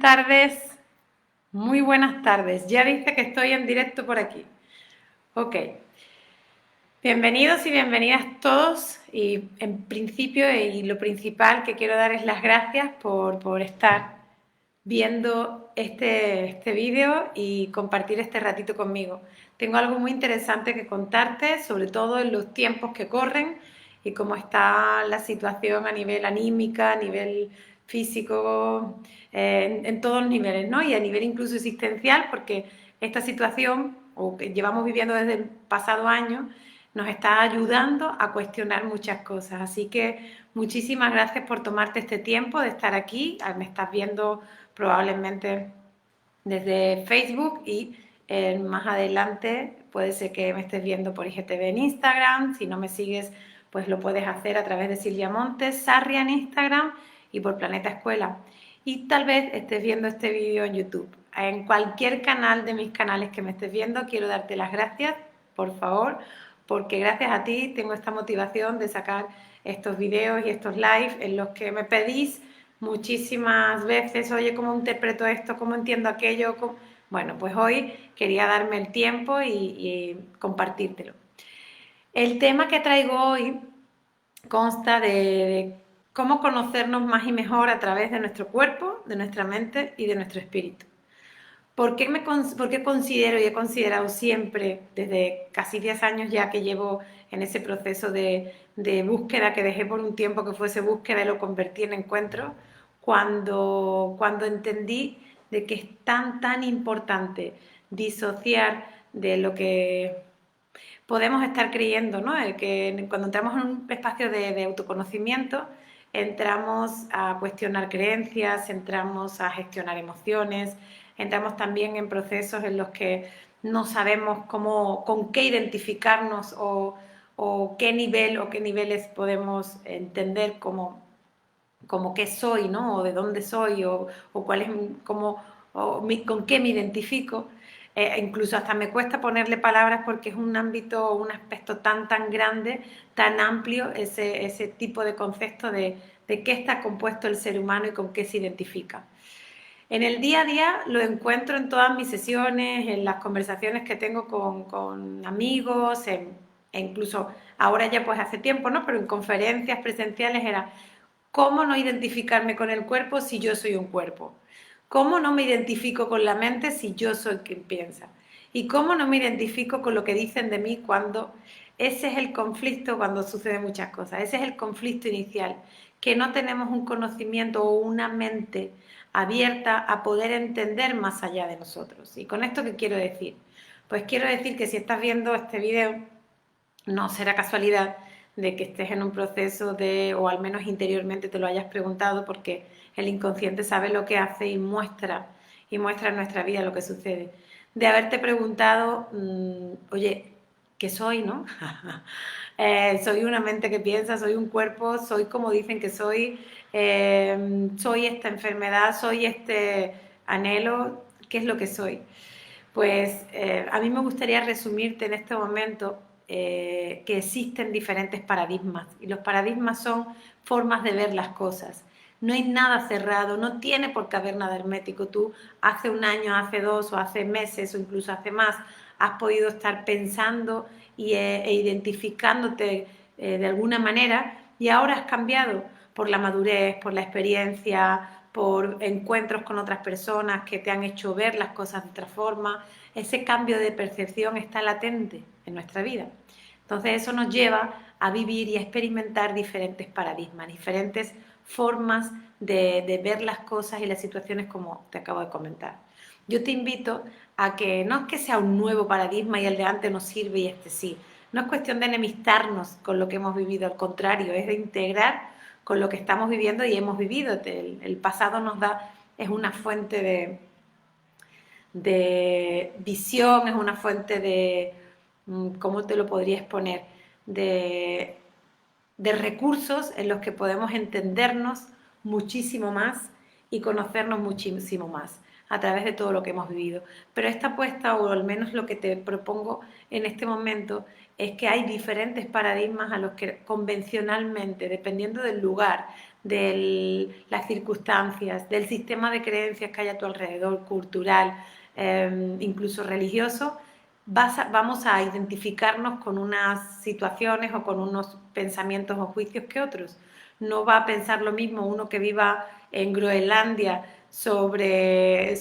tardes, muy buenas tardes. Ya dice que estoy en directo por aquí. Ok. Bienvenidos y bienvenidas todos. Y en principio, y lo principal que quiero dar es las gracias por estar viendo este vídeo y compartir este ratito conmigo. Tengo algo muy interesante que contarte, sobre todo en los tiempos que corren y cómo está la situación a nivel anímica, a nivel físico, en todos los niveles, ¿no? Y a nivel incluso existencial, porque esta situación, o que llevamos viviendo desde el pasado año, nos está ayudando a cuestionar muchas cosas. Así que muchísimas gracias por tomarte este tiempo de estar aquí. Me estás viendo probablemente desde Facebook y más adelante puede ser que me estés viendo por IGTV en Instagram. Si no me sigues, pues lo puedes hacer a través de Silvia Montes, Sarria en Instagram y por Planeta Escuela. Y tal vez estés viendo este vídeo en YouTube. En cualquier canal de mis canales que me estés viendo, quiero darte las gracias, por favor, porque gracias a ti tengo esta motivación de sacar estos videos y estos live en los que me pedís muchísimas veces, oye, ¿cómo interpreto esto? ¿Cómo entiendo aquello? Bueno, pues hoy quería darme el tiempo y compartírtelo. El tema que traigo hoy consta de cómo conocernos más y mejor a través de nuestro cuerpo, de nuestra mente y de nuestro espíritu. ¿Por qué considero y he considerado siempre, desde casi 10 años ya que llevo en ese proceso de búsqueda que dejé por un tiempo que fuese búsqueda y lo convertí en encuentro, cuando entendí de que es tan importante disociar de lo que podemos estar creyendo, ¿no? Que cuando entramos en un espacio de autoconocimiento, entramos a cuestionar creencias, entramos a gestionar emociones, entramos también en procesos en los que no sabemos cómo, con qué identificarnos o qué nivel o qué niveles podemos entender como qué soy, ¿no? O de dónde soy, o cuál es, cómo, con qué me identifico. Incluso hasta me cuesta ponerle palabras porque es un ámbito, un aspecto tan grande, tan amplio, ese tipo de concepto de qué está compuesto el ser humano y con qué se identifica. En el día a día lo encuentro en todas mis sesiones, en las conversaciones que tengo con amigos, e incluso ahora ya pues hace tiempo, ¿no? Pero en conferencias presenciales era ¿cómo no identificarme con el cuerpo si yo soy un cuerpo? ¿Cómo no me identifico con la mente si yo soy quien piensa? ¿Y cómo no me identifico con lo que dicen de mí cuando ese es el conflicto, cuando suceden muchas cosas? Ese es el conflicto inicial, que no tenemos un conocimiento o una mente abierta a poder entender más allá de nosotros. ¿Y con esto qué quiero decir? Pues quiero decir que si estás viendo este video, no será casualidad de que estés en un proceso de, o al menos interiormente te lo hayas preguntado, porque el inconsciente sabe lo que hace y muestra en nuestra vida lo que sucede. De haberte preguntado, oye, ¿qué soy, no? Soy una mente que piensa, soy un cuerpo, soy como dicen que soy esta enfermedad, soy este anhelo, ¿qué es lo que soy? Pues a mí me gustaría resumirte en este momento que existen diferentes paradigmas y los paradigmas son formas de ver las cosas. No hay nada cerrado, no tiene por qué haber nada hermético. Tú hace un año, hace dos o hace meses o incluso hace más has podido estar pensando e identificándote de alguna manera y ahora has cambiado por la madurez, por la experiencia, por encuentros con otras personas que te han hecho ver las cosas de otra forma. Ese cambio de percepción está latente en nuestra vida. Entonces eso nos lleva a vivir y a experimentar diferentes paradigmas, diferentes formas de ver las cosas y las situaciones como te acabo de comentar. Yo te invito a que no es que sea un nuevo paradigma y el de antes no sirve y este sí. No es cuestión de enemistarnos con lo que hemos vivido, al contrario, es de integrar con lo que estamos viviendo y hemos vivido. El pasado nos da, es una fuente de visión, es una fuente de, ¿cómo te lo podría exponer? De, de recursos en los que podemos entendernos muchísimo más y conocernos muchísimo más a través de todo lo que hemos vivido. Pero esta apuesta, o al menos lo que te propongo en este momento, es que hay diferentes paradigmas a los que convencionalmente, dependiendo del lugar, de las circunstancias, del sistema de creencias que hay a tu alrededor, cultural, incluso religioso, vamos a identificarnos con unas situaciones o con unos pensamientos o juicios que otros. No va a pensar lo mismo uno que viva en Groenlandia sobre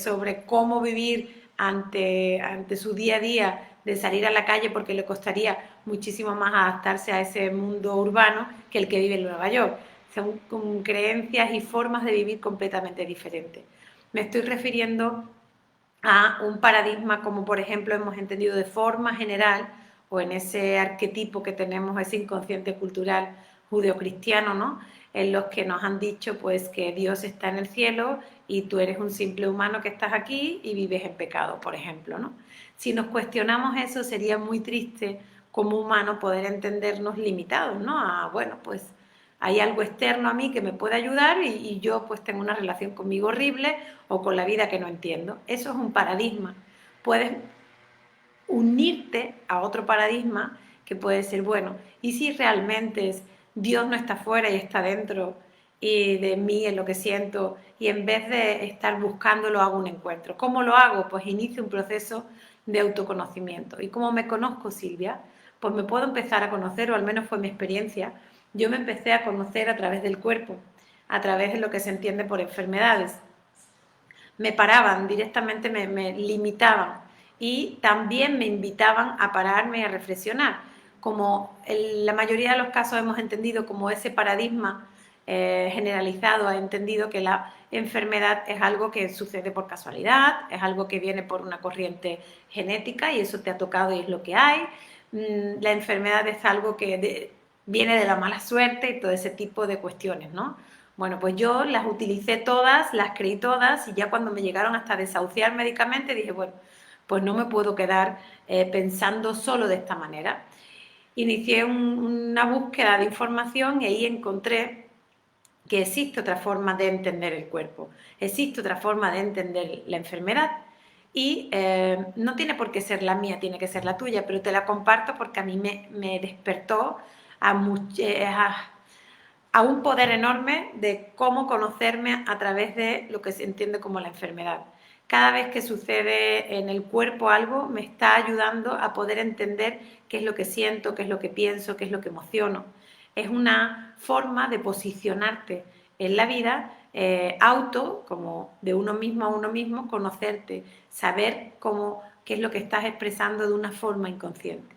cómo vivir ante su día a día, de salir a la calle, porque le costaría muchísimo más adaptarse a ese mundo urbano que el que vive en Nueva York. Son con creencias y formas de vivir completamente diferentes. Me estoy refiriendo a un paradigma como por ejemplo hemos entendido de forma general o en ese arquetipo que tenemos, ese inconsciente cultural judeocristiano, ¿no? En los que nos han dicho pues que Dios está en el cielo y tú eres un simple humano que estás aquí y vives en pecado, por ejemplo, ¿no? Si nos cuestionamos eso sería muy triste como humano poder entendernos limitados, ¿no? A, bueno, pues hay algo externo a mí que me puede ayudar y yo pues tengo una relación conmigo horrible o con la vida que no entiendo. Eso es un paradigma. Puedes unirte a otro paradigma que puede ser, bueno, ¿y si realmente es Dios no está fuera y está dentro y de mí en lo que siento y en vez de estar buscándolo hago un encuentro? ¿Cómo lo hago? Pues inicio un proceso de autoconocimiento. ¿Y cómo me conozco, Silvia? Pues me puedo empezar a conocer, o al menos fue mi experiencia. Yo me empecé a conocer a través del cuerpo, a través de lo que se entiende por enfermedades. Me paraban, directamente me limitaban y también me invitaban a pararme y a reflexionar. Como en la mayoría de los casos hemos entendido como ese paradigma generalizado ha entendido que la enfermedad es algo que sucede por casualidad, es algo que viene por una corriente genética y eso te ha tocado y es lo que hay. La enfermedad es algo que viene de la mala suerte y todo ese tipo de cuestiones, ¿no? Bueno, pues yo las utilicé todas, las creí todas y ya cuando me llegaron hasta desahuciar médicamente dije, bueno, pues no me puedo quedar pensando solo de esta manera. Inicié una búsqueda de información y ahí encontré que existe otra forma de entender el cuerpo, existe otra forma de entender la enfermedad y no tiene por qué ser la mía, tiene que ser la tuya, pero te la comparto porque a mí me despertó a un poder enorme de cómo conocerme a través de lo que se entiende como la enfermedad. Cada vez que sucede en el cuerpo algo, me está ayudando a poder entender qué es lo que siento, qué es lo que pienso, qué es lo que emociono. Es una forma de posicionarte en la vida como de uno mismo a uno mismo, conocerte, saber qué es lo que estás expresando de una forma inconsciente.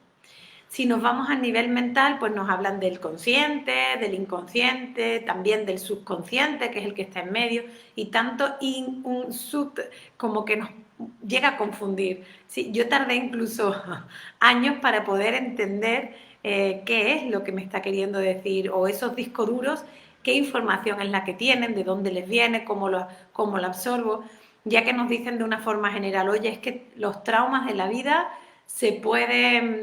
Si nos vamos a nivel mental, pues nos hablan del consciente, del inconsciente, también del subconsciente, que es el que está en medio, y tanto un sub como que nos llega a confundir. Sí, yo tardé incluso años para poder entender qué es lo que me está queriendo decir, o esos discos duros, qué información es la que tienen, de dónde les viene, cómo lo absorbo, ya que nos dicen de una forma general, oye, es que los traumas de la vida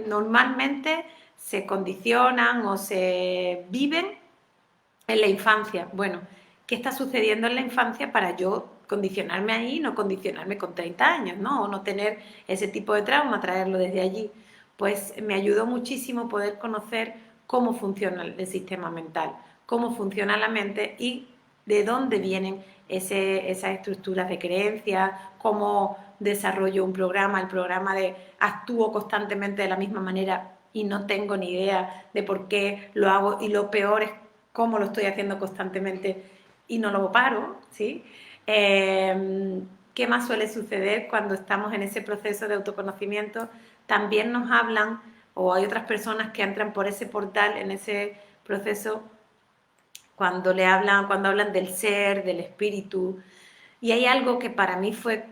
normalmente se condicionan o se viven en la infancia. Bueno, ¿qué está sucediendo en la infancia para yo condicionarme ahí y no condicionarme con 30 años, ¿no? O no tener ese tipo de trauma, traerlo desde allí. Pues me ayudó muchísimo poder conocer cómo funciona el sistema mental, cómo funciona la mente y de dónde vienen esas estructuras de creencias, cómo desarrollo un programa, el programa de actúo constantemente de la misma manera y no tengo ni idea de por qué lo hago y lo peor es cómo lo estoy haciendo constantemente y no lo paro, ¿sí? ¿Qué más suele suceder cuando estamos en ese proceso de autoconocimiento? También nos hablan, o hay otras personas que entran por ese portal, en ese proceso, cuando hablan del ser, del espíritu, y hay algo que para mí fue,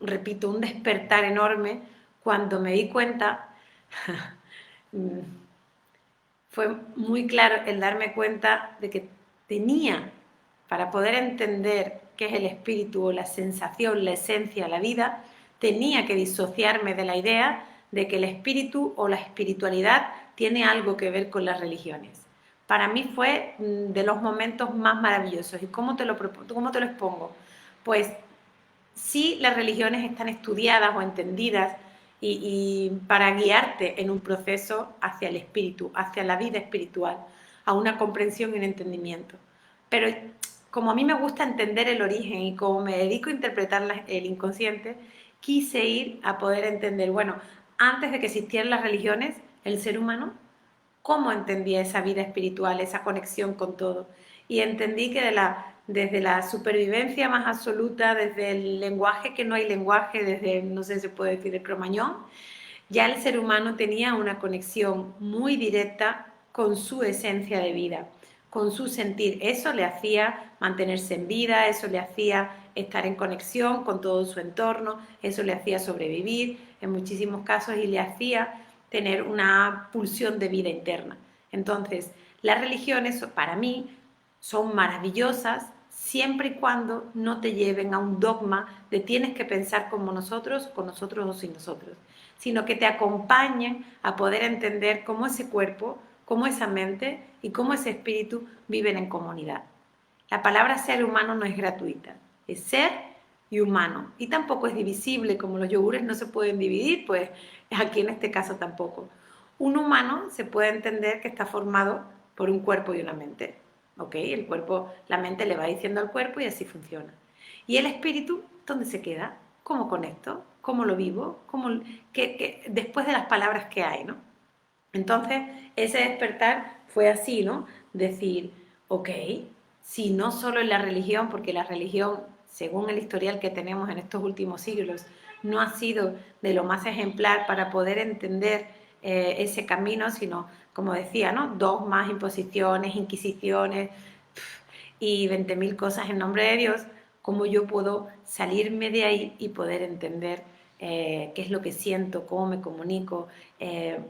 repito, un despertar enorme cuando me di cuenta, fue muy claro el darme cuenta de que tenía, para poder entender qué es el espíritu o la sensación, la esencia, la vida, tenía que disociarme de la idea de que el espíritu o la espiritualidad tiene algo que ver con las religiones. Para mí fue de los momentos más maravillosos. ¿Y cómo te lo expongo? Pues sí, las religiones están estudiadas o entendidas y para guiarte en un proceso hacia el espíritu, hacia la vida espiritual, a una comprensión y un entendimiento. Pero como a mí me gusta entender el origen y como me dedico a interpretar el inconsciente, quise ir a poder entender, bueno, antes de que existieran las religiones, el ser humano, cómo entendía esa vida espiritual, esa conexión con todo. Y entendí que desde la supervivencia más absoluta, desde el lenguaje que no hay lenguaje, desde, no sé si se puede decir, el cromañón, ya el ser humano tenía una conexión muy directa con su esencia de vida, con su sentir. Eso le hacía mantenerse en vida, eso le hacía estar en conexión con todo su entorno, eso le hacía sobrevivir en muchísimos casos y le hacía tener una pulsión de vida interna. Entonces, las religiones para mí son maravillosas siempre y cuando no te lleven a un dogma de tienes que pensar como nosotros, con nosotros o sin nosotros, sino que te acompañen a poder entender cómo ese cuerpo, cómo esa mente y cómo ese espíritu viven en comunidad. La palabra ser humano no es gratuita, es ser y humano. Y tampoco es divisible, como los yogures no se pueden dividir, pues aquí en este caso tampoco. Un humano se puede entender que está formado por un cuerpo y una mente. ¿Ok? El cuerpo, la mente le va diciendo al cuerpo y así funciona. ¿Y el espíritu dónde se queda? ¿Cómo conecto? ¿Cómo lo vivo? Después de las palabras que hay, ¿no? Entonces, ese despertar fue así, ¿no? Decir, ok, si no solo en la religión, porque la religión, según el historial que tenemos en estos últimos siglos, no ha sido de lo más ejemplar para poder entender ese camino, sino, como decía, ¿no? Dogmas, imposiciones, inquisiciones y 20.000 cosas en nombre de Dios, cómo yo puedo salirme de ahí y poder entender qué es lo que siento, cómo me comunico.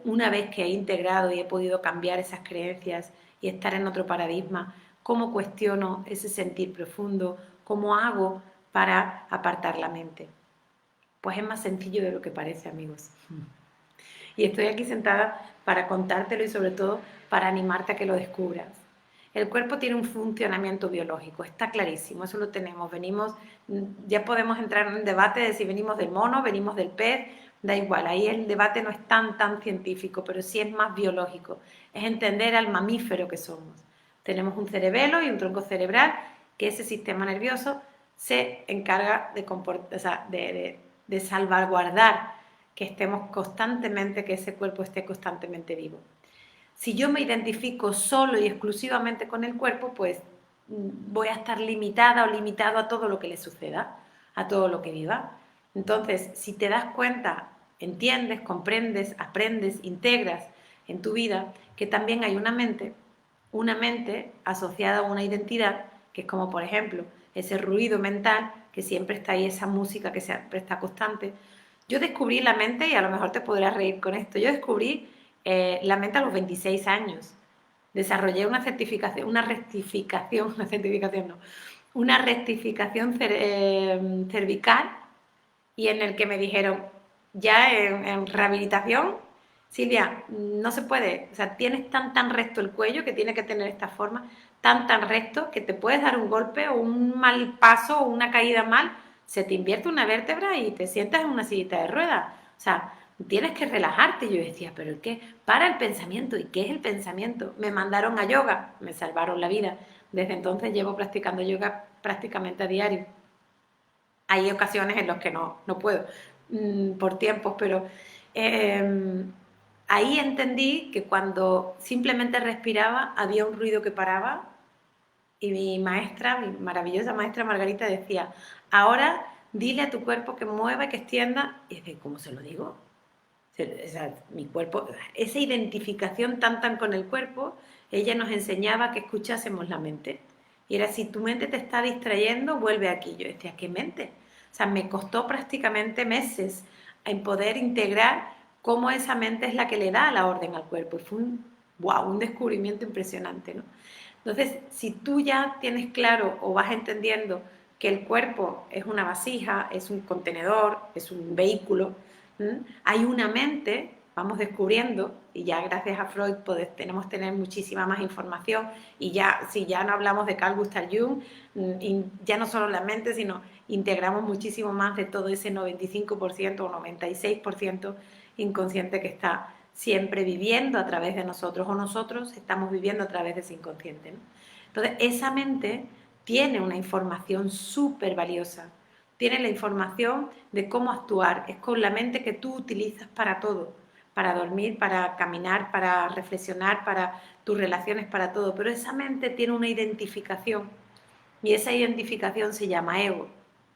Una vez que he integrado y he podido cambiar esas creencias y estar en otro paradigma, cómo cuestiono ese sentir profundo, cómo hago para apartar la mente. Pues es más sencillo de lo que parece, amigos. Y estoy aquí sentada para contártelo y sobre todo para animarte a que lo descubras. El cuerpo tiene un funcionamiento biológico, está clarísimo, eso lo tenemos. Ya podemos entrar en un debate de si venimos del mono, venimos del pez, da igual, ahí el debate no es tan científico, pero sí es más biológico, es entender al mamífero que somos. Tenemos un cerebelo y un tronco cerebral, que ese sistema nervioso se encarga de salvaguardar que estemos constantemente, que ese cuerpo esté constantemente vivo. Si yo me identifico solo y exclusivamente con el cuerpo, pues voy a estar limitada o limitado a todo lo que le suceda, a todo lo que viva. Entonces, si te das cuenta, entiendes, comprendes, aprendes, integras en tu vida que también hay una mente asociada a una identidad, que es como, por ejemplo, ese ruido mental, que siempre está ahí, esa música que siempre está constante. Yo descubrí la mente, y a lo mejor te podrás reír con esto, yo descubrí la mente a los 26 años. Desarrollé una certificación, una rectificación cervical y en el que me dijeron, ya en rehabilitación, Silvia, no se puede, o sea, tienes tan recto el cuello que tiene que tener esta forma, tan recto que te puedes dar un golpe o un mal paso o una caída mal, se te invierte una vértebra y te sientas en una sillita de ruedas. O sea, tienes que relajarte. Y yo decía, ¿pero qué? Para el pensamiento. ¿Y qué es el pensamiento? Me mandaron a yoga, me salvaron la vida. Desde entonces llevo practicando yoga prácticamente a diario. Hay ocasiones en las que no puedo por tiempos, pero ahí entendí que cuando simplemente respiraba había un ruido que paraba y mi maestra, mi maravillosa maestra Margarita decía, ahora dile a tu cuerpo que mueva y que extienda. Y dije, ¿cómo se lo digo? O sea, mi cuerpo, esa identificación tan con el cuerpo, ella nos enseñaba que escuchásemos la mente. Y era, si tu mente te está distrayendo, vuelve aquí. Yo decía, ¿qué mente? O sea, me costó prácticamente meses en poder integrar cómo esa mente es la que le da la orden al cuerpo. Y fue un descubrimiento impresionante, ¿no? Entonces, si tú ya tienes claro o vas entendiendo que el cuerpo es una vasija, es un contenedor, es un vehículo, hay una mente, vamos descubriendo, y ya gracias a Freud tenemos tener muchísima más información, y ya, si ya no hablamos de Carl Gustav Jung, ya no solo la mente, sino integramos muchísimo más de todo ese 95% o 96% inconsciente que está siempre viviendo a través de nosotros, o nosotros estamos viviendo a través de ese inconsciente, ¿no? Entonces, esa mente tiene una información súper valiosa, tiene la información de cómo actuar, es con la mente que tú utilizas para todo, para dormir, para caminar, para reflexionar, para tus relaciones, para todo, pero esa mente tiene una identificación y esa identificación se llama ego,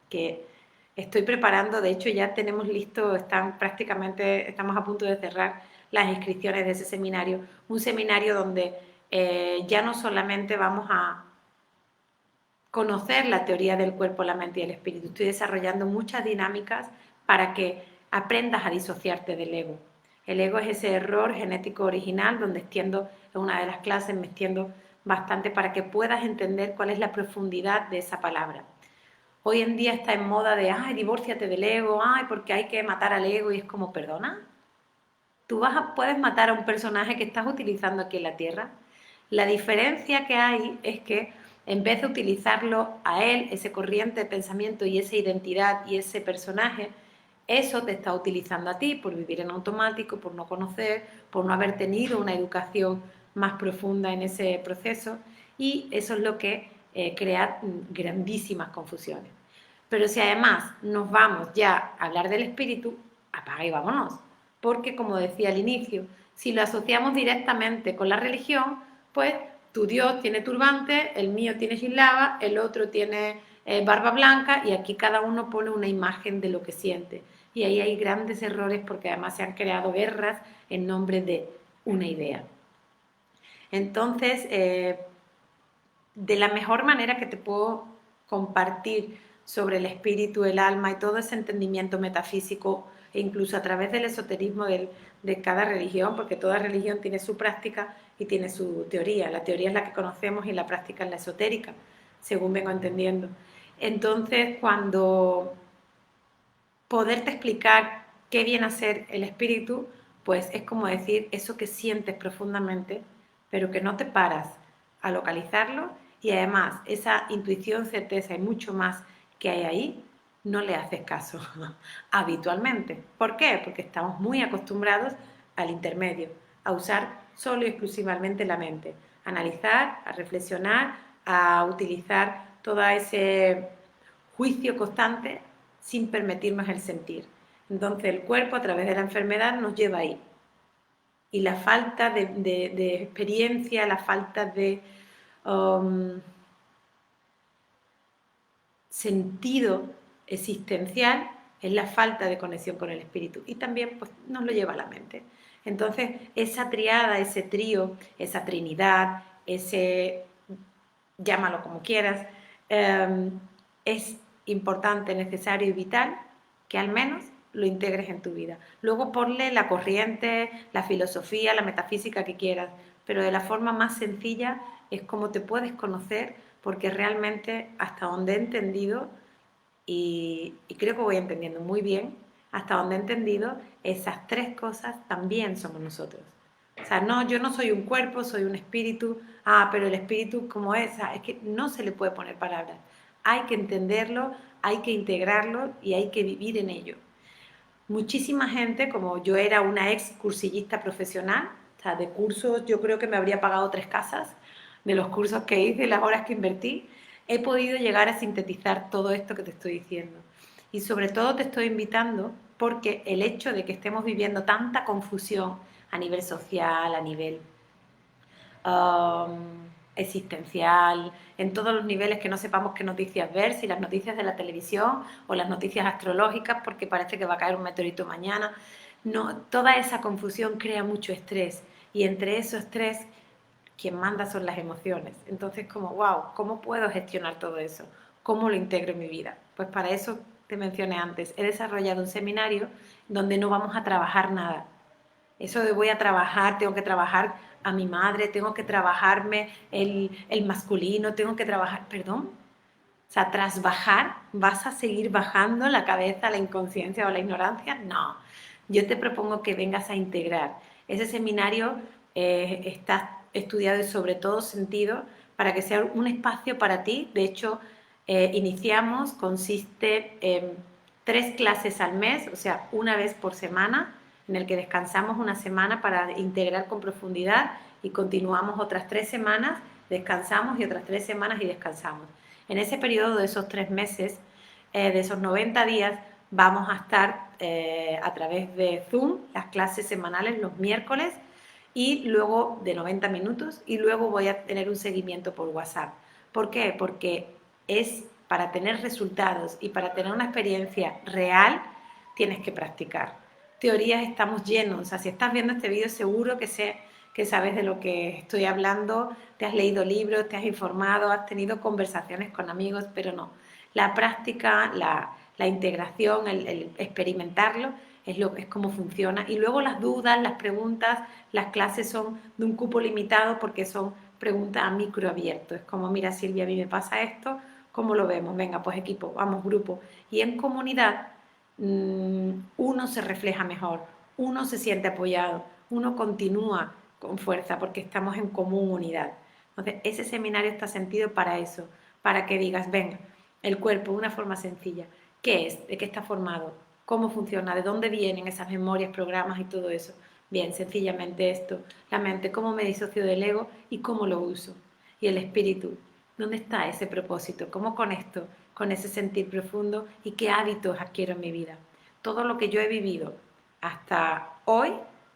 que estoy preparando, de hecho ya tenemos listo, estamos a punto de cerrar las inscripciones de ese seminario, un seminario donde ya no solamente vamos a conocer la teoría del cuerpo, la mente y el espíritu, estoy desarrollando muchas dinámicas para que aprendas a disociarte del ego. El ego es ese error genético original donde extiendo, en una de las clases me extiendo bastante para que puedas entender cuál es la profundidad de esa palabra. Hoy en día está en moda de, ay, divórciate del ego, ay, porque hay que matar al ego, y es como, perdona, puedes matar a un personaje que estás utilizando aquí en la Tierra. La diferencia que hay es que en vez de utilizarlo a él, ese corriente de pensamiento y esa identidad y ese personaje, eso te está utilizando a ti por vivir en automático, por no conocer, por no haber tenido una educación más profunda en ese proceso, y eso es lo que crea grandísimas confusiones. Pero si además nos vamos ya a hablar del espíritu, apaga y vámonos. Porque, como decía al inicio, si lo asociamos directamente con la religión, pues tu Dios tiene turbante, el mío tiene jilaba, el otro tiene barba blanca, y aquí cada uno pone una imagen de lo que siente. Y ahí hay grandes errores porque además se han creado guerras en nombre de una idea. Entonces, de la mejor manera que te puedo compartir sobre el espíritu, el alma y todo ese entendimiento metafísico, e incluso a través del esoterismo de cada religión, porque toda religión tiene su práctica y tiene su teoría. La teoría es la que conocemos y la práctica es la esotérica, según vengo entendiendo. Entonces, cuando poderte explicar qué viene a ser el espíritu, pues es como decir eso que sientes profundamente, pero que no te paras a localizarlo, y además esa intuición, certeza y mucho más que hay ahí, no le haces caso habitualmente. ¿Por qué? Porque estamos muy acostumbrados al intermedio, a usar solo y exclusivamente la mente, a analizar, a reflexionar, a utilizar todo ese juicio constante sin permitirnos el sentir. Entonces el cuerpo a través de la enfermedad nos lleva ahí. Y la falta de experiencia, la falta de sentido existencial es la falta de conexión con el espíritu, y también pues nos lo lleva a la mente. Entonces esa triada, ese trío, esa trinidad, ese llámalo como quieras, es importante, necesario y vital que al menos lo integres en tu vida. Luego ponle la corriente, la filosofía, la metafísica que quieras, pero de la forma más sencilla es como te puedes conocer, porque realmente hasta donde he entendido, y creo que voy entendiendo muy bien, hasta donde he entendido, esas tres cosas también somos nosotros. O sea, no, yo no soy un cuerpo, soy un espíritu, pero el espíritu como esa, es que no se le puede poner palabras. Hay que entenderlo, hay que integrarlo y hay que vivir en ello. Muchísima gente, como yo era una ex cursillista profesional, o sea, de cursos yo creo que me habría pagado 3 casas de los cursos que hice, las horas que invertí, he podido llegar a sintetizar todo esto que te estoy diciendo. Y sobre todo te estoy invitando porque el hecho de que estemos viviendo tanta confusión a nivel social, a nivel existencial, en todos los niveles, que no sepamos qué noticias ver, si las noticias de la televisión o las noticias astrológicas, porque parece que va a caer un meteorito mañana. No, toda esa confusión crea mucho estrés, y entre esos estrés quien manda son las emociones. Entonces, como, wow, ¿cómo puedo gestionar todo eso? ¿Cómo lo integro en mi vida? Pues para eso te mencioné antes, he desarrollado un seminario donde no vamos a trabajar nada. Eso de voy a trabajar, tengo que trabajar a mi madre, tengo que trabajarme el masculino, tengo que trabajar, perdón. O sea, tras bajar, ¿vas a seguir bajando la cabeza, la inconsciencia o la ignorancia? No. Yo te propongo que vengas a integrar. Ese seminario está estudiado y sobre todo sentido para que sea un espacio para ti. De hecho, iniciamos, consiste en 3 clases al mes, o sea, una vez por semana, en el que descansamos una semana para integrar con profundidad, y continuamos otras 3 semanas descansamos y otras 3 semanas y descansamos. En ese periodo de esos 3 meses, de esos 90 días, vamos a estar a través de Zoom, las clases semanales los miércoles y luego de 90 minutos y luego voy a tener un seguimiento por WhatsApp. ¿Por qué? Porque es para tener resultados y para tener una experiencia real tienes que practicar. Teorías estamos llenos, o sea, si estás viendo este vídeo seguro que sabes de lo que estoy hablando, te has leído libros, te has informado, has tenido conversaciones con amigos, pero no. La práctica, la integración, el experimentarlo es cómo funciona. Y luego las dudas, las preguntas, las clases son de un cupo limitado porque son preguntas a micro abierto. Es como, mira Silvia, a mí me pasa esto, ¿cómo lo vemos? Venga, pues equipo, vamos grupo. Y en comunidad uno se refleja mejor, uno se siente apoyado, uno continúa con fuerza porque estamos en común unidad. Entonces, ese seminario está sentido para eso, para que digas, venga, el cuerpo de una forma sencilla, ¿qué es? ¿De qué está formado? ¿Cómo funciona? ¿De dónde vienen esas memorias, programas y todo eso? Bien, sencillamente esto, la mente, cómo me disocio del ego y cómo lo uso. Y el espíritu, ¿dónde está ese propósito? ¿Cómo conecto con ese sentir profundo y qué hábitos adquiero en mi vida? Todo lo que yo he vivido hasta hoy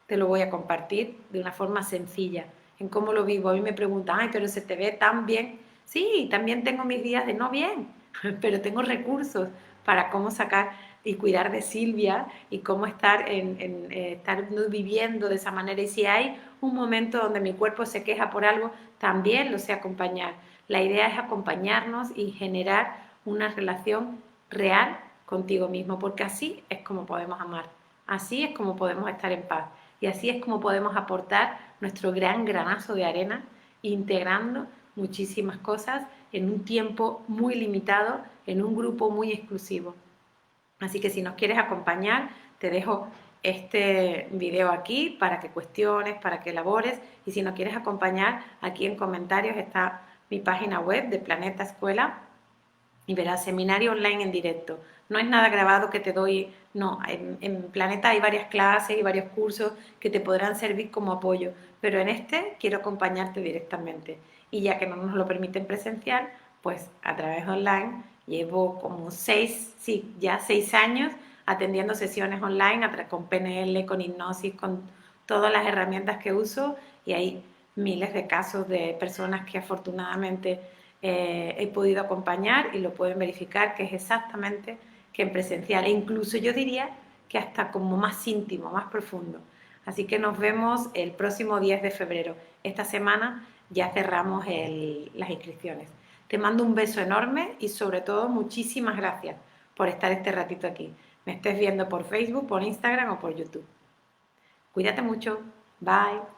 te lo voy a compartir de una forma sencilla, en cómo lo vivo. A mí me preguntan, ay, pero se te ve tan bien. Sí, también tengo mis días de no bien, pero tengo recursos para cómo sacar y cuidar de Silvia y cómo estar, estar viviendo de esa manera. Y si hay un momento donde mi cuerpo se queja por algo, también lo sé acompañar. La idea es acompañarnos y generar una relación real contigo mismo, porque así es como podemos amar, así es como podemos estar en paz y así es como podemos aportar nuestro gran granazo de arena, integrando muchísimas cosas en un tiempo muy limitado, en un grupo muy exclusivo. Así que si nos quieres acompañar, te dejo este video aquí para que cuestiones, para que elabores, y si nos quieres acompañar, aquí en comentarios está mi página web de Planeta Escuela y verás seminario online en directo. No es nada grabado que te doy, no, en Planeta hay varias clases y varios cursos que te podrán servir como apoyo, pero en este quiero acompañarte directamente. Y ya que no nos lo permiten presencial, pues a través de online llevo como 6 años atendiendo sesiones online con PNL, con hipnosis, con todas las herramientas que uso y hay miles de casos de personas que afortunadamente he podido acompañar y lo pueden verificar que es exactamente que en presencial e incluso yo diría que hasta como más íntimo, más profundo. Así que nos vemos el próximo 10 de febrero. Esta semana ya cerramos las inscripciones. Te mando un beso enorme y sobre todo muchísimas gracias por estar este ratito aquí. Me estés viendo por Facebook, por Instagram o por YouTube. Cuídate mucho. Bye.